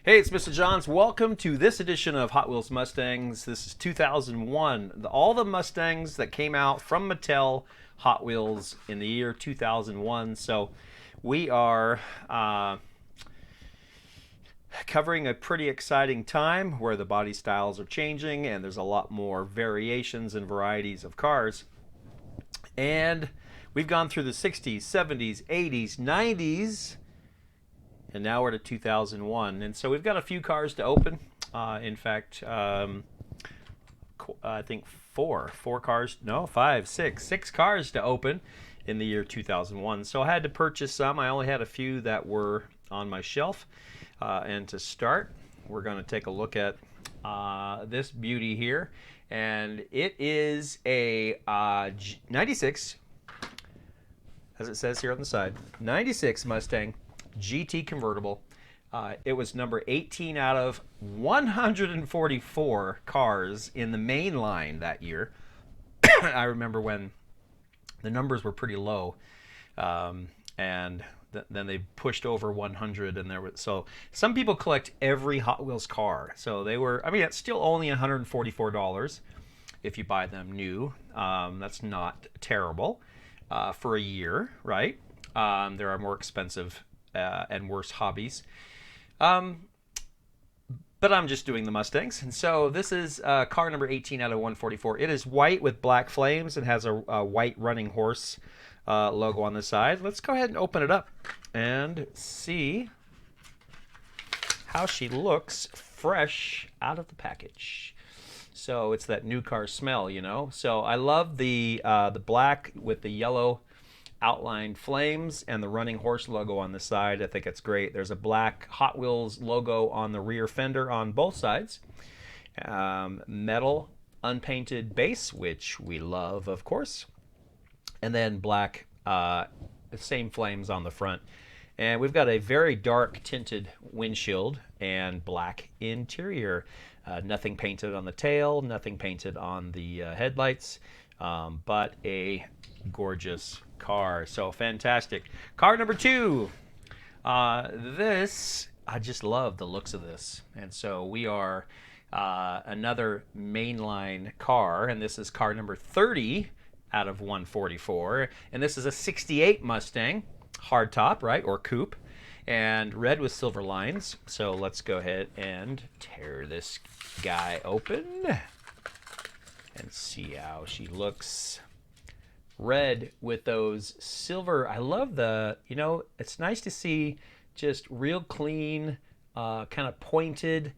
Hey, it's Mr. Johns. Welcome to this edition of Hot Wheels Mustangs. This is 2001. All the Mustangs that came out from Mattel Hot Wheels in the year 2001. So we are covering a pretty exciting time where the body styles are changing and there's a lot more variations and varieties of cars. And we've gone through the 60s, 70s, 80s, 90s, and now we're to 2001. And so we've got a few cars to open. In fact, I think four cars, no, five, six cars to open in the year 2001. So I had to purchase some. I only had a few that were on my shelf. And to start, we're going to take a look at this beauty here. And it is a 96, as it says here on the side, 96 Mustang GT convertible. It was number 18 out of 144 cars in the main line that year. I remember when the numbers were pretty low, and then they pushed over 100, and there was, so some people collect every Hot Wheels car. So they were, I mean, it's still only $144 if you buy them new. That's not terrible for a year, right? There are more expensive and worse hobbies. But I'm just doing the Mustangs. And so this is car number 18 out of 144. It is white with black flames and has a white running horse logo on the side. Let's go ahead and open it up and see how she looks fresh out of the package. So it's that new car smell, you know. So I love the black with the yellow outlined flames and the running horse logo on the side. I think it's great. There's a black Hot Wheels logo on the rear fender on both sides. Metal unpainted base, which we love, of course. And then black, same flames on the front. And we've got a very dark tinted windshield and black interior. Nothing painted on the tail, nothing painted on the headlights, but a gorgeous car. So fantastic. Car number two. This, I just love the looks of this. And so we are another mainline car, and this is car number 30 out of 144. And this is a 68 Mustang, hardtop, right, or coupe, and red with silver lines. So let's go ahead and tear this guy open and see how she looks. Red with those silver. I love the, you know, it's nice to see just real clean, kind of pointed.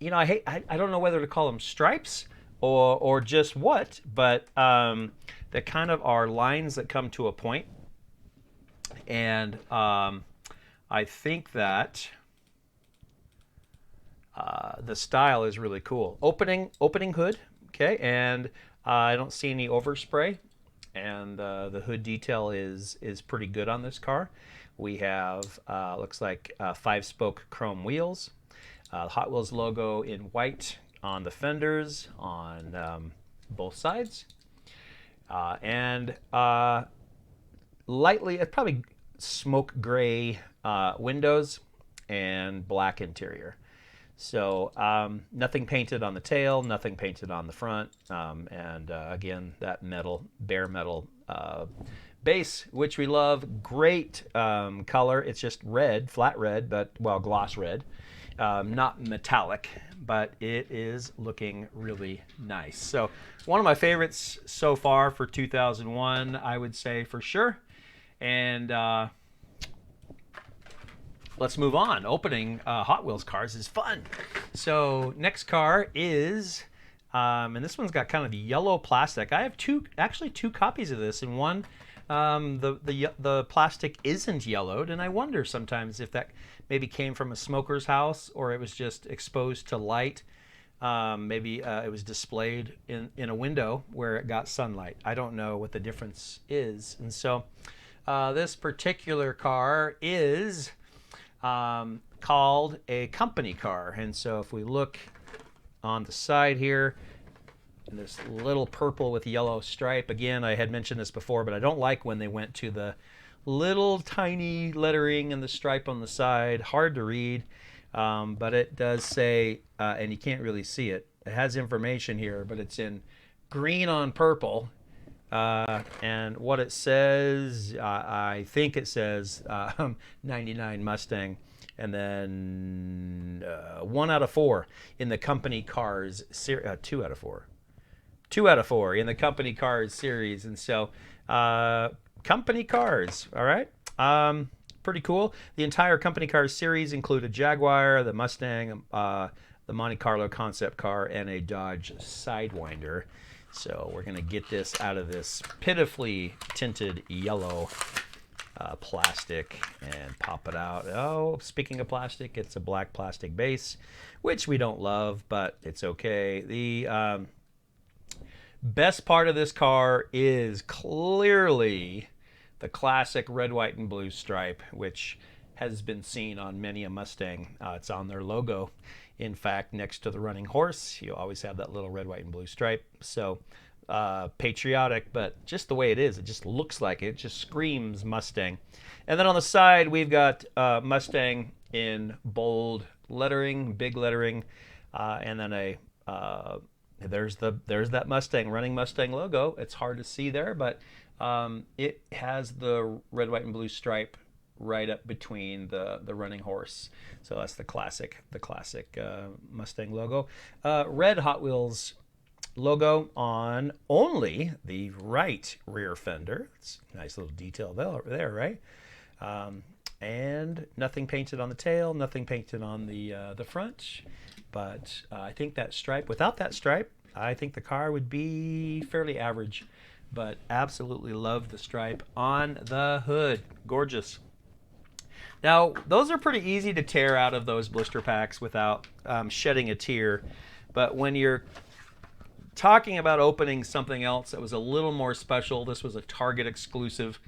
You know, I don't know whether to call them stripes or just what, but they kind of are lines that come to a point. And I think that the style is really cool. Opening hood, okay, and I don't see any overspray. And the hood detail is pretty good on this car. We have, looks like 5-spoke chrome wheels, Hot Wheels logo in white on the fenders on both sides, and lightly, probably smoke gray windows and black interior. So nothing painted on the tail, nothing painted on the front, and again, that bare metal base, which we love. Great color. It's just red, flat red, but, well, gloss red. Not metallic, but it is looking really nice. So one of my favorites so far for 2001, I would say, for sure. And let's move on. Opening Hot Wheels cars is fun. So next car is, and this one's got kind of yellow plastic. I have actually two copies of this, and one, the plastic isn't yellowed, and I wonder sometimes if that maybe came from a smoker's house or it was just exposed to light. Maybe it was displayed in a window where it got sunlight. I don't know what the difference is. And so this particular car is called a company car. And so if we look on the side here, and this little purple with yellow stripe, again, I had mentioned this before, but I don't like when they went to the little tiny lettering and the stripe on the side, hard to read. But it does say, and you can't really see it. It has information here, but it's in green on purple. And what it says, I think it says 99 Mustang, and then 1 out of 4 in the company cars, 2 out of 4. 2 out of 4 in the company cars series. And so, company cars, all right? Pretty cool. The entire company cars series include a Jaguar, the Mustang, the Monte Carlo concept car, and a Dodge Sidewinder. So we're going to get this out of this pitifully tinted yellow plastic and pop it out. Oh, speaking of plastic, it's a black plastic base, which we don't love, but it's okay. The best part of this car is clearly the classic red, white, and blue stripe, which has been seen on many a Mustang. It's on their logo. In fact, next to the running horse, you always have that little red, white, and blue stripe. So patriotic, but just the way it is, it just looks like it. It just screams Mustang. And then on the side, we've got Mustang in bold lettering, big lettering, and then there's that Mustang, running Mustang logo. It's hard to see there, but it has the red, white, and blue stripe right up between the running horse. So that's the classic Mustang logo. Red Hot Wheels logo on only the right rear fender. It's a nice little detail there, right? And nothing painted on the tail, nothing painted on the front. But I think that stripe, without that stripe, I think the car would be fairly average. But absolutely love the stripe on the hood. Gorgeous. Now, those are pretty easy to tear out of those blister packs without shedding a tear. But when you're talking about opening something else that was a little more special, this was a Target exclusive,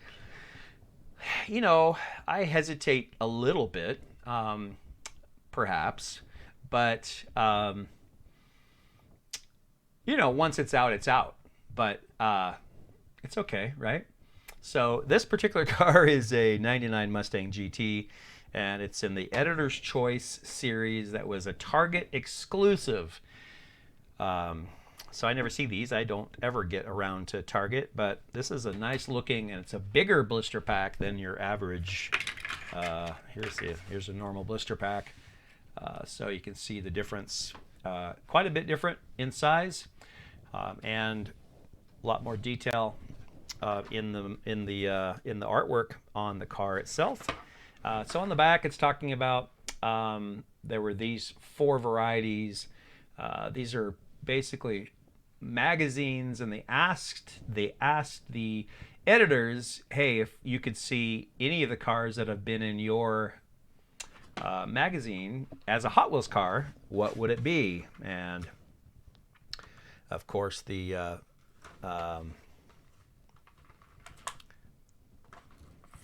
you know, I hesitate a little bit, perhaps. But, you know, once it's out, it's out. But it's okay, right? So this particular car is a 99 Mustang GT, and it's in the Editor's Choice series that was a Target exclusive. So I never see these. I don't ever get around to Target, but this is a nice looking, and it's a bigger blister pack than your average. Here's a normal blister pack. So you can see the difference, quite a bit different in size, and a lot more detail in the artwork on the car itself. So on the back, it's talking about there were these 4 varieties. These are basically magazines, and they asked the editors, hey, if you could see any of the cars that have been in your magazine as a Hot Wheels car, what would it be? And of course the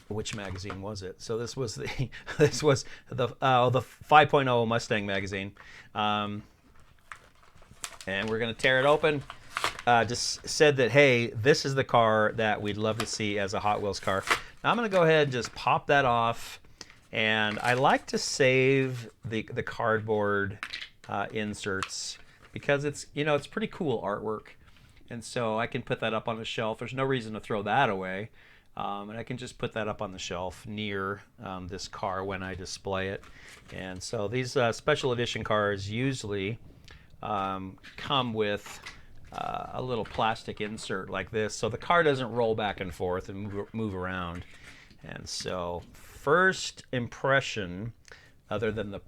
which magazine was it? So this was the 5.0 Mustang magazine, and we're gonna tear it open. Just said that, hey, this is the car that we'd love to see as a Hot Wheels car. Now I'm gonna go ahead and just pop that off, and I like to save the cardboard inserts because it's, you know, it's pretty cool artwork, and so I can put that up on the shelf. There's no reason to throw that away. And I can just put that up on the shelf near this car when I display it. And so these special edition cars usually come with a little plastic insert like this, so the car doesn't roll back and forth and move around. And so first impression, other than the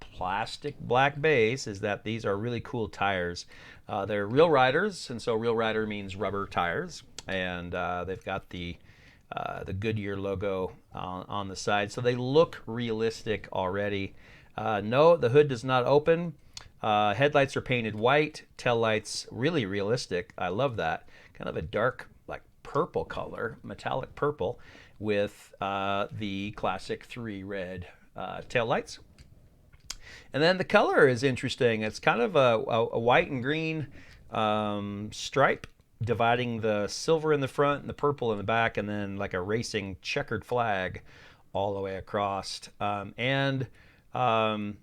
plastic black base, is that these are really cool tires. They're Real Riders, and so Real Rider means rubber tires. And they've got the Goodyear logo on the side, so they look realistic already. No, the hood does not open. Headlights are painted white. Tail lights really realistic. I love that. Kind of a dark, like purple color, metallic purple, with the classic 3 red tail lights. And then the color is interesting. It's kind of a white and green stripe, dividing the silver in the front and the purple in the back, and then like a racing checkered flag all the way across. And In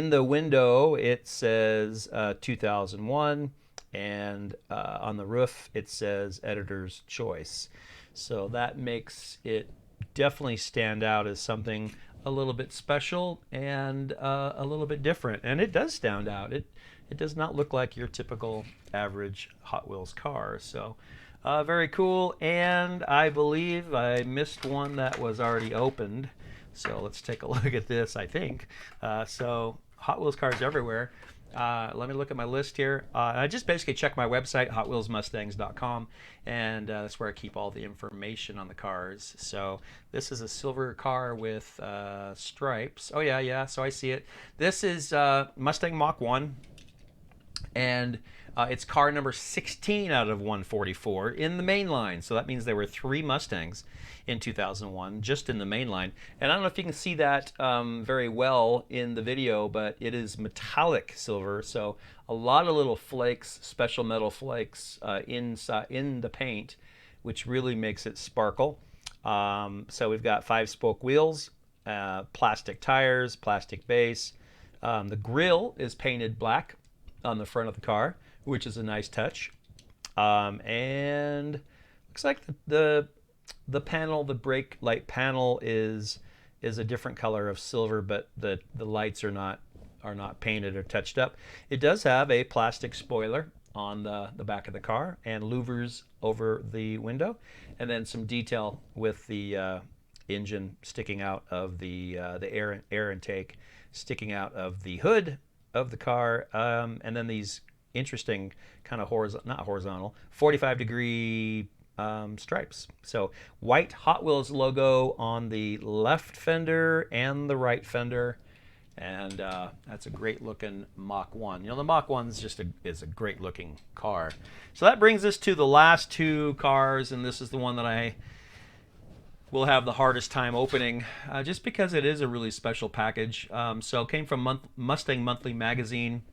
the window, it says 2001, and on the roof, it says Editor's Choice. So that makes it definitely stand out as something a little bit special and a little bit different. And it does stand out. It does not look like your typical average Hot Wheels car. So very cool. And I believe I missed one that was already opened. So let's take a look at this, I think. So Hot Wheels cars everywhere. Let me look at my list here. I just basically check my website, hotwheelsmustangs.com, and that's where I keep all the information on the cars. So this is a silver car with stripes. Oh, yeah, so I see it. This is Mustang Mach 1, and it's car number 16 out of 144 in the main line. So that means there were 3 Mustangs in 2001 just in the main line. And I don't know if you can see that very well in the video, but it is metallic silver. So a lot of little flakes, special metal flakes inside in the paint, which really makes it sparkle. So we've got 5-spoke wheels, plastic tires, plastic base. The grille is painted black on the front of the car, which is a nice touch. And looks like the panel, the brake light panel is a different color of silver, but the lights are not painted or touched up. It does have a plastic spoiler on the back of the car and louvers over the window, and then some detail with the engine sticking out of the air intake sticking out of the hood of the car, and then these interesting kind of not horizontal, 45-degree stripes. So white Hot Wheels logo on the left fender and the right fender, and that's a great looking Mach 1. You know, the Mach 1 is a great looking car. So that brings us to the last 2 cars, and this is the one that I will have the hardest time opening, just because it is a really special package. So it came from Mustang Monthly Magazine,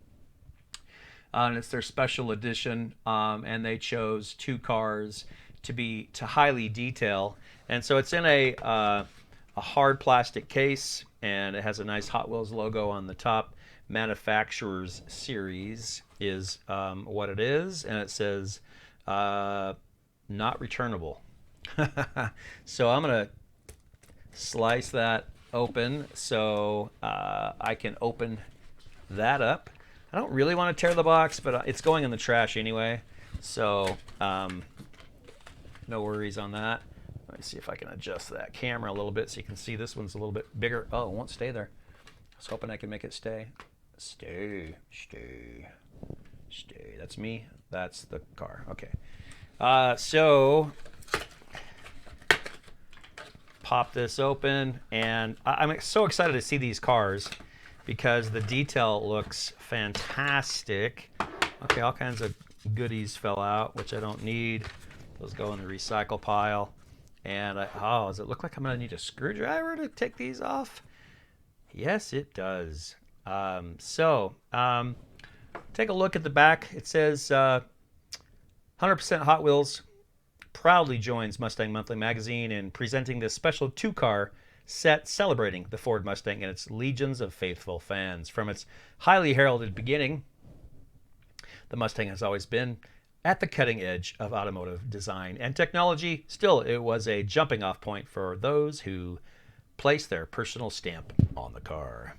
and it's their special edition, and they chose 2 cars to highly detail. And so it's in a hard plastic case, and it has a nice Hot Wheels logo on the top. Manufacturer's Series is what it is, and it says not returnable. So I'm gonna slice that open so I can open that up. I don't really want to tear the box, but it's going in the trash anyway, so no worries on that. Let me see if I can adjust that camera a little bit so you can see this one's a little bit bigger. Oh, it won't stay there. I was hoping I could make it stay. Stay. That's me. That's the car. Okay. So pop this open, and I'm so excited to see these cars because the detail looks fantastic. Okay, all kinds of goodies fell out, which I don't need. Those go in the recycle pile. And does it look like I'm going to need a screwdriver to take these off? Yes, it does. Take a look at the back. It says 100% Hot Wheels proudly joins Mustang Monthly Magazine in presenting this special 2-car set celebrating the Ford Mustang and its legions of faithful fans. From its highly heralded beginning, the Mustang has always been at the cutting edge of automotive design and technology. Still, it was a jumping off point for those who place their personal stamp on the car.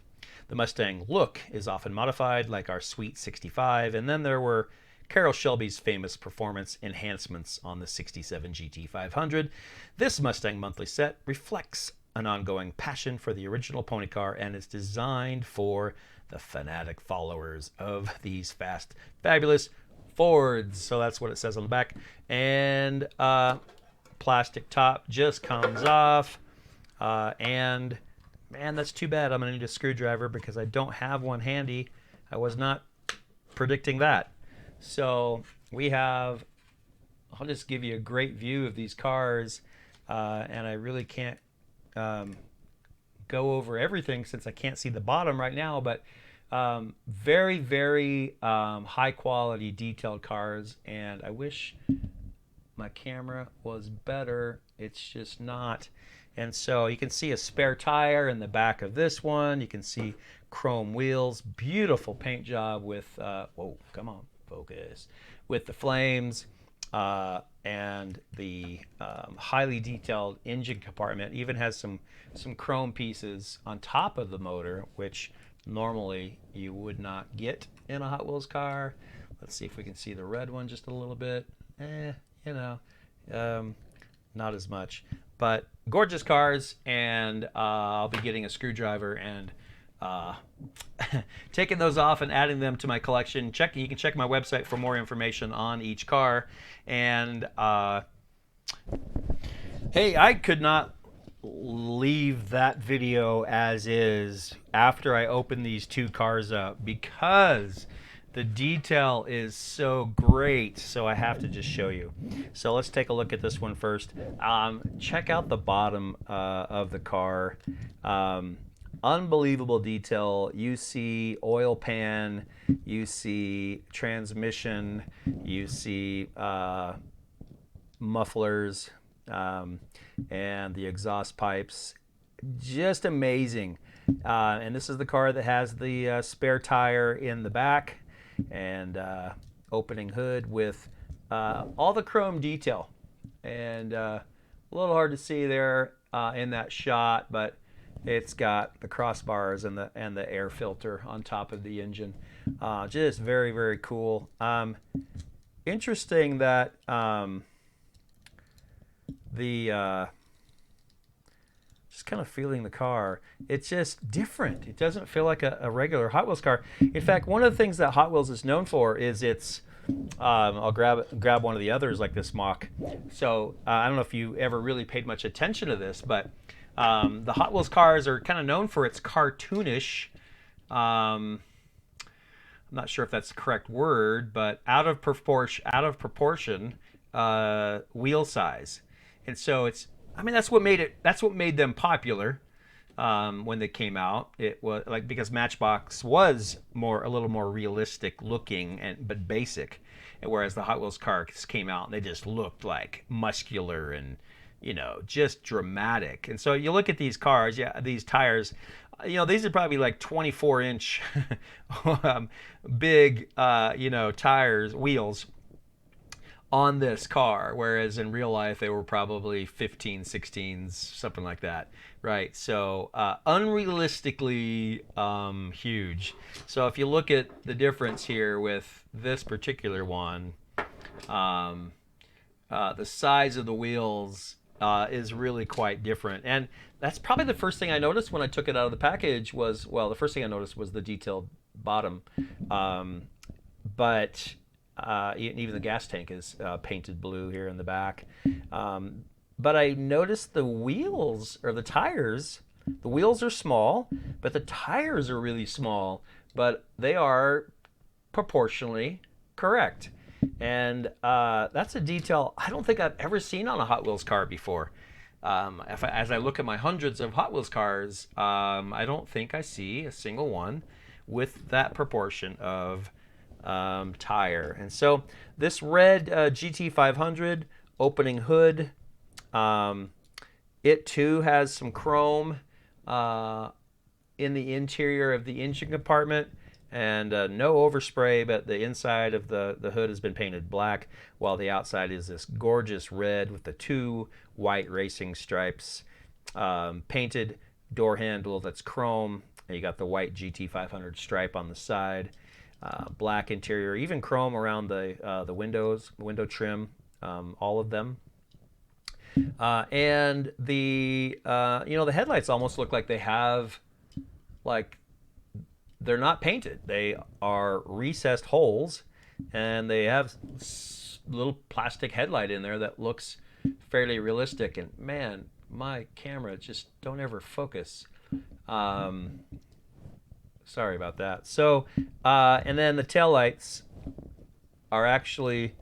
The Mustang look is often modified, like our Sweet 65, and then there were Carroll Shelby's famous performance enhancements on the 67 GT500. This Mustang Monthly set reflects an ongoing passion for the original pony car and is designed for the fanatic followers of these fast, fabulous Fords. So that's what it says on the back. And plastic top just comes off. And man, that's too bad. I'm going to need a screwdriver because I don't have one handy. I was not predicting that. So we have, I'll just give you a great view of these cars, and I really can't go over everything since I can't see the bottom right now, but very high quality detailed cars, and I wish my camera was better. It's just not. And so you can see a spare tire in the back of this one. You can see chrome wheels, beautiful paint job with, whoa, come on, focus, with the flames and the highly detailed engine compartment. Even has some chrome pieces on top of the motor, which normally you would not get in a Hot Wheels car. Let's see if we can see the red one just a little bit. You know, not as much, but gorgeous cars. And I'll be getting a screwdriver and taking those off and adding them to my collection. You can check my website for more information on each car. And hey, I could not leave that video as is after I open these two cars up, because the detail is so great. So I have to just show you. So let's take a look at this one first. Check out the bottom of the car. Unbelievable detail. You see oil pan, you see transmission, you see mufflers, and the exhaust pipes. Just amazing. And this is the car that has the spare tire in the back, and opening hood with all the chrome detail. And a little hard to see there in that shot, but it's got the crossbars and the air filter on top of the engine. Just very, very cool. Interesting that just kind of feeling the car, it's just different. It doesn't feel like a regular Hot Wheels car. In fact, one of the things that Hot Wheels is known for is its I'll grab one of the others, like this Mach. So I don't know if you ever really paid much attention to this, but the Hot Wheels cars are kind of known for its cartoonish, I'm not sure if that's the correct word, but out of proportion wheel size. And so that's what made them popular when they came out. It was like, because Matchbox was a little more realistic looking but basic, and whereas the Hot Wheels cars came out and they just looked like muscular and just dramatic. And so you look at these cars, these tires, these are probably like 24-inch big, tires, wheels on this car, whereas in real life they were probably 15, 16s, something like that, right? So unrealistically huge. So if you look at the difference here with this particular one, the size of the wheels is really quite different. And that's probably the first thing I noticed when I took it out of the package was, the first thing I noticed was the detailed bottom. But even the gas tank is painted blue here in the back. But I noticed the wheels, or the tires, the wheels are small, but the tires are really small, but they are proportionally correct. And that's a detail I don't think I've ever seen on a Hot Wheels car before. As I look at my hundreds of Hot Wheels cars, I don't think I see a single one with that proportion of tire. And so this red GT500 opening hood, it too has some chrome in the interior of the engine compartment. And no overspray, but the inside of the hood has been painted black, while the outside is this gorgeous red with the two white racing stripes. Painted door handle that's chrome. And you got the white GT500 stripe on the side. Black interior, even chrome around the windows, window trim, all of them. And the the headlights almost look like they have, like, they're not painted. They are recessed holes, and they have little plastic headlight in there that looks fairly realistic. And man, my camera just don't ever focus. Sorry about that. So, and then the taillights are actually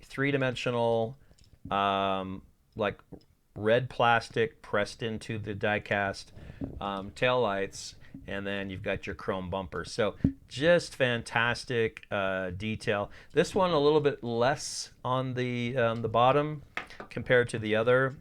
three-dimensional, like red plastic pressed into the die-cast taillights. and then you've got your chrome bumper. So just fantastic detail. This one a little bit less on the bottom compared to the other.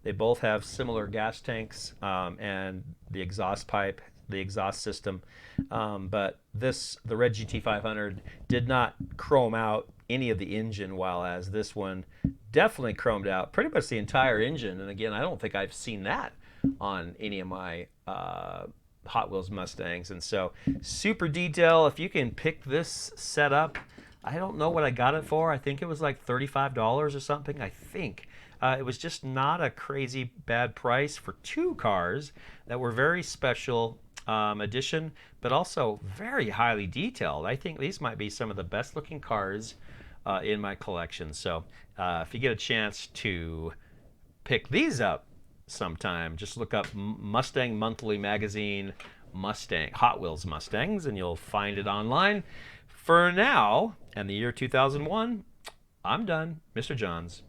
They both have similar gas tanks and the exhaust pipe, the exhaust system. But the Red GT500 did not chrome out any of the engine, while as this one definitely chromed out pretty much the entire engine. And again, I don't think I've seen that on any of my Hot Wheels Mustangs. And so super detail. If you can pick this setup, I don't know what I got it for. I think it was like $35 or something. I think it was just not a crazy bad price for two cars that were very special edition, but also very highly detailed. I think these might be some of the best looking cars in my collection. So if you get a chance to pick these up sometime, just look up Mustang Monthly Magazine Hot Wheels Mustangs, and you'll find it online. For now, and the year 2001, I'm done. Mr. Johns.